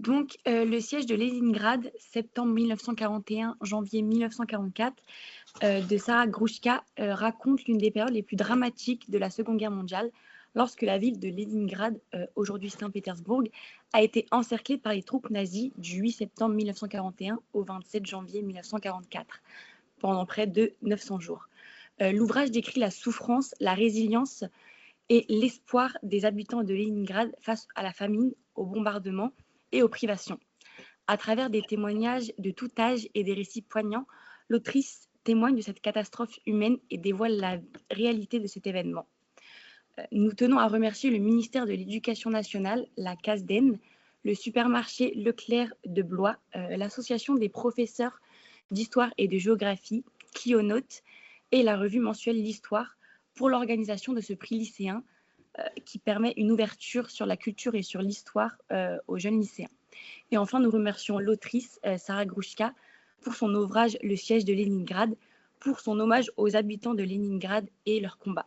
Le siège de Leningrad, septembre 1941, janvier 1944, de Sarah Grushka, raconte l'une des périodes les plus dramatiques de la Seconde Guerre mondiale, lorsque la ville de Leningrad, aujourd'hui Saint-Pétersbourg, a été encerclée par les troupes nazies du 8 septembre 1941 au 27 janvier 1944, pendant près de 900 jours. L'ouvrage décrit la souffrance, la résilience et l'espoir des habitants de Leningrad face à la famine, aux bombardements et aux privations. À travers des témoignages de tout âge et des récits poignants, l'autrice témoigne de cette catastrophe humaine et dévoile la réalité de cet événement. Nous tenons à remercier le ministère de l'Éducation nationale, la CASDEN, le supermarché Leclerc de Blois, l'association des professeurs d'histoire et de géographie, Clionote, et la revue mensuelle L'Histoire pour l'organisation de ce prix lycéen qui permet une ouverture sur la culture et sur l'histoire aux jeunes lycéens. Et enfin, nous remercions l'autrice Sarah Grushka pour son ouvrage Le siège de Leningrad, pour son hommage aux habitants de Leningrad et leur combat.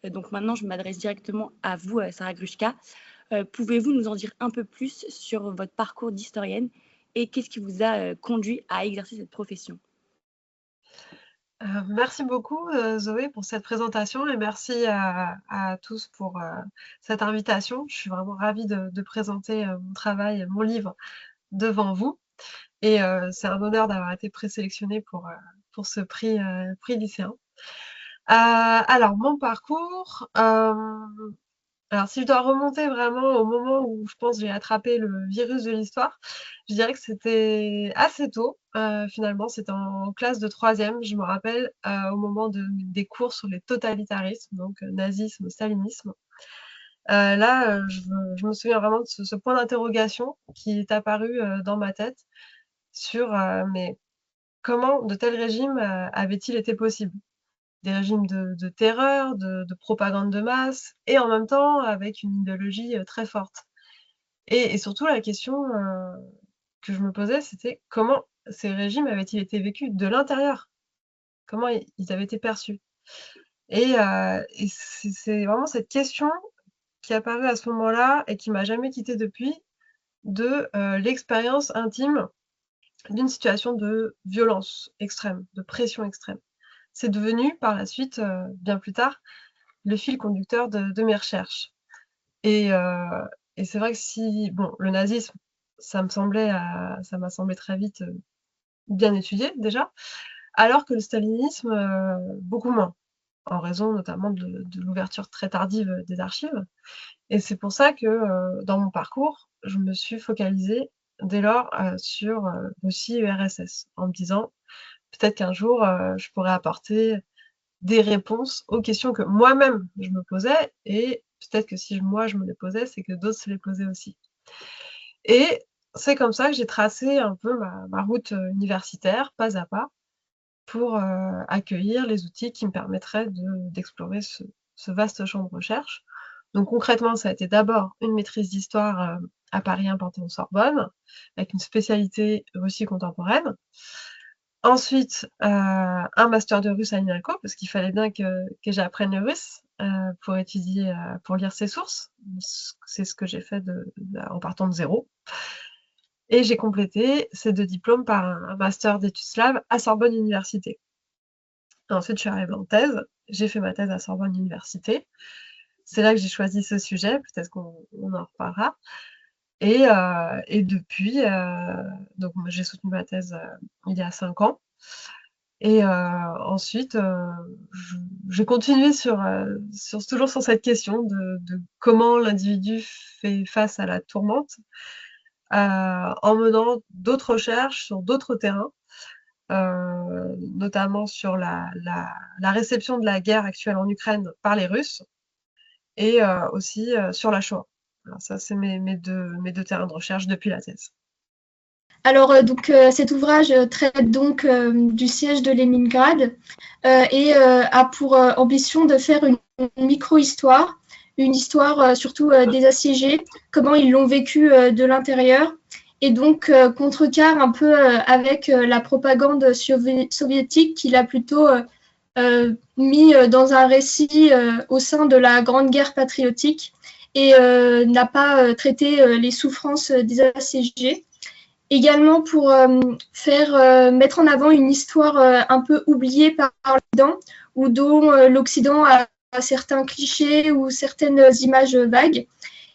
Donc maintenant, je m'adresse directement à vous, Sarah Grushka. Pouvez-vous nous en dire un peu plus sur votre parcours d'historienne et qu'est-ce qui vous a conduit à exercer cette profession? Merci beaucoup, Zoé, pour cette présentation et merci à tous pour cette invitation. Je suis vraiment ravie de présenter mon travail, mon livre devant vous. Et c'est un honneur d'avoir été présélectionnée pour ce prix lycéen. Alors, mon parcours, alors si je dois remonter vraiment au moment où je pense j'ai attrapé le virus de l'histoire, je dirais que c'était assez tôt. Finalement, c'était en classe de troisième, je me rappelle, au moment des cours sur les totalitarismes, donc nazisme, stalinisme. Là, je me souviens vraiment de ce point d'interrogation qui est apparu dans ma tête sur mais comment de tels régimes avaient-ils été possibles? Des régimes de terreur, de propagande de masse et en même temps avec une idéologie très forte. Et surtout la question que je me posais, c'était comment ces régimes avaient-ils été vécus de l'intérieur? Comment ils avaient été perçus? Et c'est vraiment cette question qui est apparue à ce moment-là et qui m'a jamais quittée depuis, de l'expérience intime d'une situation de violence extrême, de pression extrême. C'est devenu par la suite, bien plus tard, le fil conducteur de mes recherches. Et, et c'est vrai que si, bon, le nazisme, ça m'a semblé très vite bien étudié déjà, alors que le stalinisme, beaucoup moins, en raison notamment de l'ouverture très tardive des archives. Et c'est pour ça que dans mon parcours, je me suis focalisée dès lors sur aussi URSS, en me disant peut-être qu'un jour je pourrais apporter des réponses aux questions que moi-même je me posais, et peut-être que si moi je me les posais, c'est que d'autres se les posaient aussi. Et c'est comme ça que j'ai tracé un peu ma route universitaire, pas à pas, pour accueillir les outils qui me permettraient d'explorer ce vaste champ de recherche. Donc concrètement, ça a été d'abord une maîtrise d'histoire à Paris 1 Panthéon-Sorbonne, avec une spécialité Russie contemporaine. Ensuite, un master de russe à l'INALCO, parce qu'il fallait bien que j'apprenne le russe pour étudier, pour lire ses sources. C'est ce que j'ai fait en partant de zéro. Et j'ai complété ces 2 diplômes par un master d'études slaves à Sorbonne Université. Ensuite, je suis arrivée en thèse. J'ai fait ma thèse à Sorbonne Université. C'est là que j'ai choisi ce sujet, peut-être qu'on en reparlera. Et depuis, donc j'ai soutenu ma thèse il y a 5 ans. Et ensuite, j'ai continué toujours sur cette question de comment l'individu fait face à la tourmente, en menant d'autres recherches sur d'autres terrains, notamment sur la réception de la guerre actuelle en Ukraine par les Russes, et aussi sur la Shoah. Alors ça, c'est mes deux terrains de recherche depuis la thèse. Alors, cet ouvrage traite donc du siège de Leningrad et a pour ambition de faire une micro-histoire, une histoire surtout des assiégés, comment ils l'ont vécu de l'intérieur, et donc contrecarre un peu avec la propagande soviétique qu'il a plutôt mis dans un récit au sein de la Grande Guerre patriotique, et n'a pas traité les souffrances des assiégés. Également pour mettre en avant une histoire un peu oubliée par l'Occident, ou dont l'Occident a certains clichés ou certaines images vagues.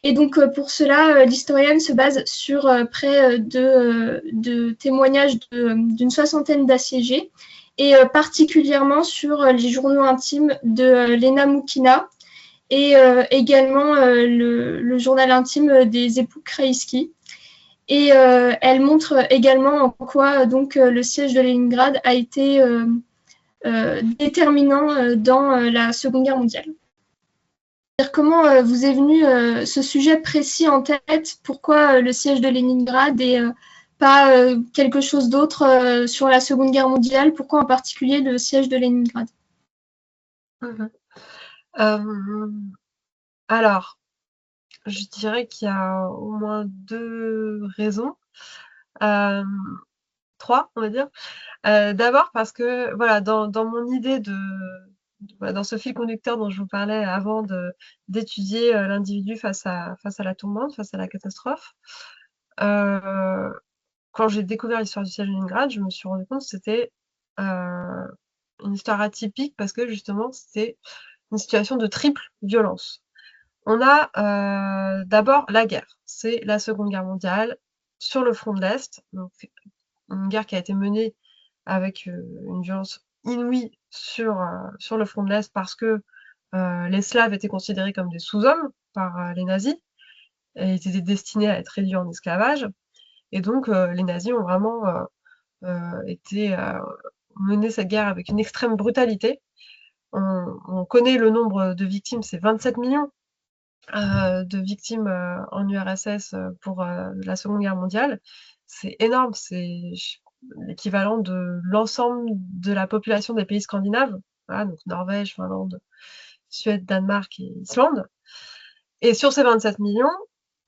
Et donc pour cela, l'historienne se base sur près de témoignages d'une soixantaine d'assiégés, et particulièrement sur les journaux intimes de Lena Moukina, et également le journal intime des époux Kreisky. Et elle montre également en quoi donc, le siège de Leningrad a été déterminant dans la Seconde Guerre mondiale. Comment vous est venu ce sujet précis en tête? Pourquoi le siège de Leningrad et pas quelque chose d'autre sur la Seconde Guerre mondiale? Pourquoi en particulier le siège de Leningrad? Alors, je dirais qu'il y a au moins 2 raisons, 3 on va dire. D'abord parce que voilà, dans mon idée dans ce fil conducteur dont je vous parlais avant d'étudier l'individu face à la tourmente, face à la catastrophe, quand j'ai découvert l'histoire du siège de Leningrad, je me suis rendu compte que c'était une histoire atypique parce que justement c'était une situation de triple violence. On a d'abord la guerre, c'est la Seconde Guerre mondiale sur le front de l'Est, donc une guerre qui a été menée avec une violence inouïe sur le front de l'Est parce que les Slaves étaient considérés comme des sous-hommes par les nazis et étaient destinés à être réduits en esclavage. Et donc les nazis ont vraiment mené cette guerre avec une extrême brutalité. On connaît le nombre de victimes, c'est 27 millions de victimes en URSS pour la Seconde Guerre mondiale. C'est énorme, c'est l'équivalent de l'ensemble de la population des pays scandinaves, voilà, donc Norvège, Finlande, Suède, Danemark et Islande. Et sur ces 27 millions,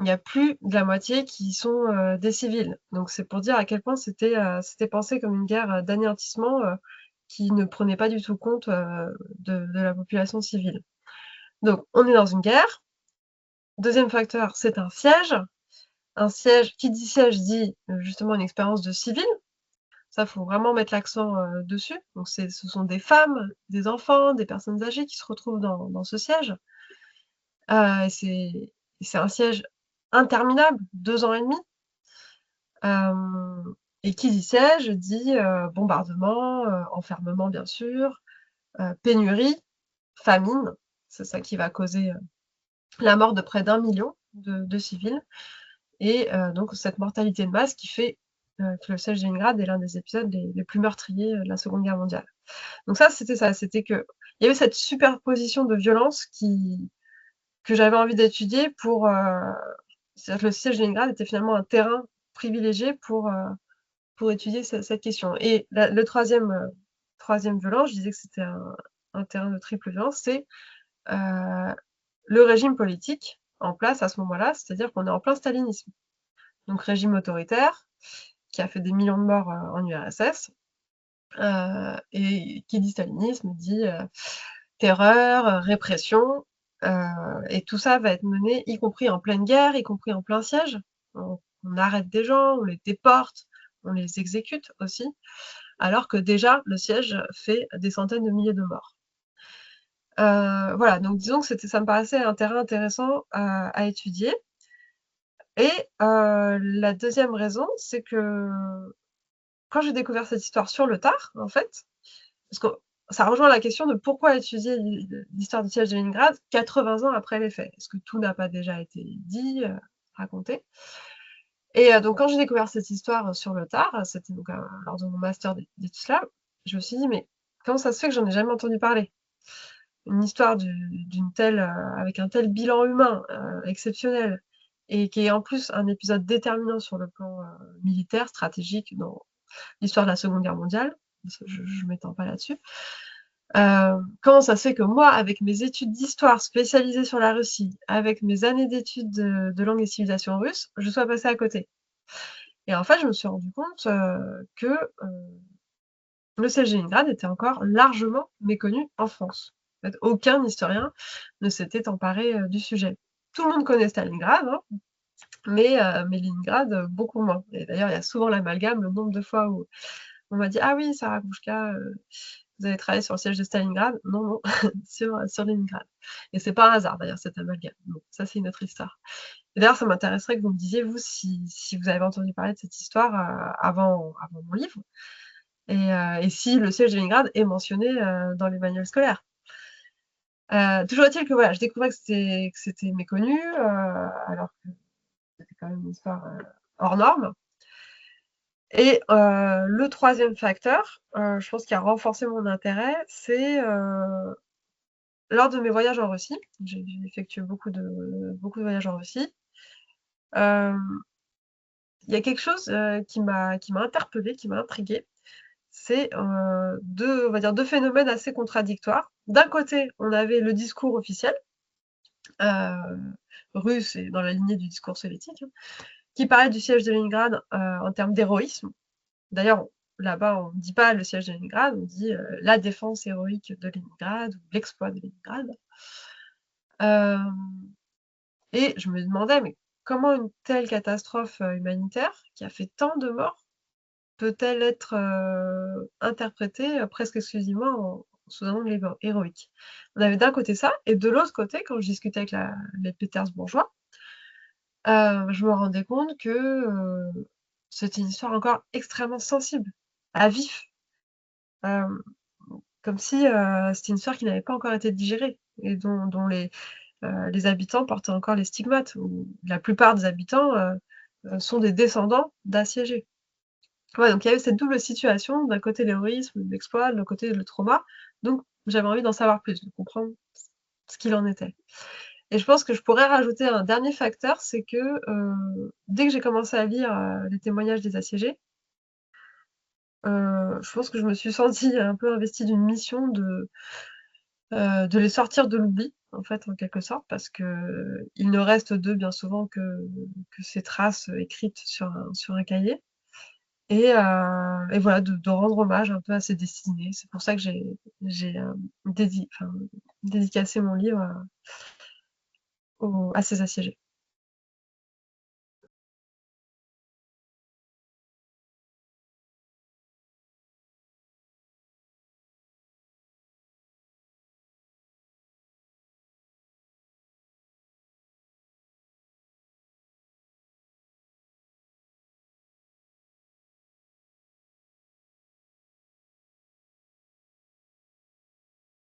il y a plus de la moitié qui sont des civils. Donc c'est pour dire à quel point c'était pensé comme une guerre d'anéantissement qui ne prenait pas du tout compte de la population civile. Donc on est dans une guerre. Deuxième facteur, c'est un siège. Un siège, qui dit siège dit justement une expérience de civil. Ça, faut vraiment mettre l'accent dessus. Donc ce sont des femmes, des enfants, des personnes âgées qui se retrouvent dans ce siège. C'est un siège interminable, 2 ans et demi. Et qui dit siège dit bombardement, enfermement bien sûr, pénurie, famine. C'est ça qui va causer la mort de près d'1 million de civils. Et donc cette mortalité de masse qui fait que le siège de Leningrad est l'un des épisodes les plus meurtriers de la Seconde Guerre mondiale. Donc c'était que il y avait cette superposition de violence que j'avais envie d'étudier pour le siège de Leningrad était finalement un terrain privilégié pour étudier cette question. Et le troisième violence, je disais que c'était un terrain de triple violence, c'est le régime politique en place à ce moment-là, c'est-à-dire qu'on est en plein stalinisme. Donc régime autoritaire, qui a fait des millions de morts en URSS, et qui dit stalinisme dit terreur, répression, et tout ça va être mené, y compris en pleine guerre, y compris en plein siège. On arrête des gens, on les déporte, on les exécute aussi, alors que déjà le siège fait des centaines de milliers de morts. Voilà, donc disons que ça me paraissait un terrain intéressant à étudier. Et la deuxième raison, c'est que quand j'ai découvert cette histoire sur le tard, en fait, parce que ça rejoint la question de pourquoi étudier l'histoire du siège de Leningrad 80 ans après les faits. Est-ce que tout n'a pas déjà été dit, raconté? Et donc quand j'ai découvert cette histoire sur le tard, c'était donc lors de mon master d'études slaves, je me suis dit: «Mais comment ça se fait que j'en ai jamais entendu parler?» Une histoire d'une telle, avec un tel bilan humain exceptionnel, et qui est en plus un épisode déterminant sur le plan militaire, stratégique dans l'histoire de la Seconde Guerre mondiale, je ne m'étends pas là-dessus. Comment ça se fait que moi, avec mes études d'histoire spécialisées sur la Russie, avec mes années d'études de langue et civilisation russe, je sois passée à côté? Et en fait, je me suis rendu compte que le siège de Leningrad était encore largement méconnu en France. En fait, aucun historien ne s'était emparé du sujet. tout le monde connaît Stalingrad, hein, mais Leningrad, beaucoup moins. Et d'ailleurs, il y a souvent l'amalgame, le nombre de fois où on m'a dit: «Ah oui, Sarah Krouchka, vous avez travaillé sur le siège de Stalingrad?» Non, non, sur Leningrad. Et c'est pas un hasard d'ailleurs cet amalgame. Bon, ça c'est une autre histoire. Et d'ailleurs, ça m'intéresserait que vous me disiez, vous, si vous avez entendu parler de cette histoire avant mon livre, et si le siège de Leningrad est mentionné dans les manuels scolaires. Toujours est-il que voilà, je découvrais que c'était méconnu, alors que c'était quand même une histoire hors norme. Et le troisième facteur, je pense qui a renforcé mon intérêt, c'est lors de mes voyages en Russie. J'ai effectué beaucoup de voyages en Russie. Il y a quelque chose qui m'a interpellée, qui m'a intriguée. C'est on va dire deux phénomènes assez contradictoires. D'un côté, on avait le discours officiel russe et dans la lignée du discours soviétique, hein, qui parlait du siège de Leningrad en termes d'héroïsme. D'ailleurs, là-bas, on ne dit pas le siège de Leningrad, on dit la défense héroïque de Leningrad ou l'exploit de Leningrad. Et je me demandais, mais comment une telle catastrophe humanitaire, qui a fait tant de morts, peut-elle être interprétée presque exclusivement sous un angle héroïque? On avait d'un côté ça, et de l'autre côté, quand je discutais avec les pétersbourgeois, je me rendais compte que c'était une histoire encore extrêmement sensible, à vif, comme si c'était une histoire qui n'avait pas encore été digérée et dont les habitants portaient encore les stigmates. La plupart des habitants sont des descendants d'assiégés. Ouais, donc il y avait cette double situation, d'un côté l'héroïsme, l'exploit, de l'autre côté le trauma. Donc j'avais envie d'en savoir plus, de comprendre ce qu'il en était. Et je pense que je pourrais rajouter un dernier facteur, c'est que dès que j'ai commencé à lire les témoignages des assiégés, je pense que je me suis sentie un peu investie d'une mission de les sortir de l'oubli, en fait, en quelque sorte, parce que il ne reste d'eux bien souvent que ces traces écrites sur un cahier. Et voilà, de rendre hommage un peu à ces destinés. C'est pour ça que j'ai dédicacé mon livre à ces assiégés.